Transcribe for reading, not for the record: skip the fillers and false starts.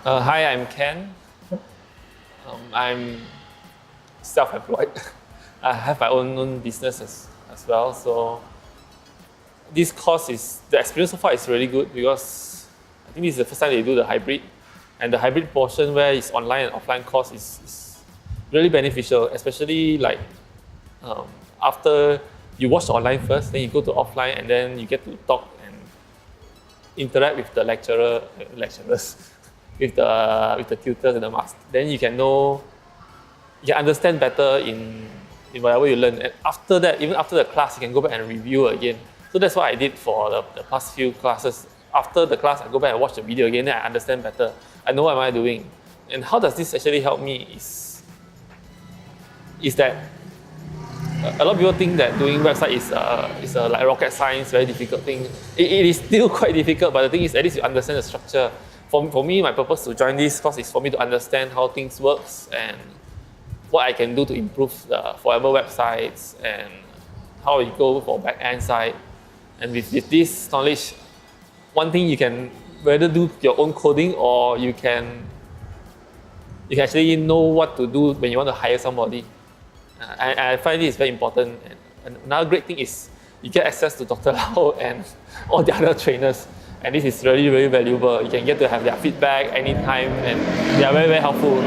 Hi, I'm Ken. I'm self-employed. I have my own business as well. So this course the experience so far is really good because I think this is the first time they do the hybrid. And the hybrid portion where it's online and offline course is really beneficial, especially like after you watch the online first, then you go to offline and then you get to talk and interact with the lecturers, with the tutors and the master. Then you can understand better in whatever you learn. And after that, even after the class, you can go back and review again. So that's what I did for the past few classes. After the class, I go back and watch the video again, then I understand better. I know what am I doing. And how does this actually help me is that a lot of people think that doing website is a like rocket science, very difficult thing. It is still quite difficult, but the thing is at least you understand the structure. For me, my purpose to join this course is for me to understand how things works and what I can do to improve the forever websites and how it go for back-end side. And with this knowledge, one thing you can whether do your own coding or you can actually know what to do when you want to hire somebody. I find this very important. And another great thing is you get access to Dr. Lau and all the other trainers. And this is really, really valuable. You can get to have their feedback anytime and they are very, very helpful.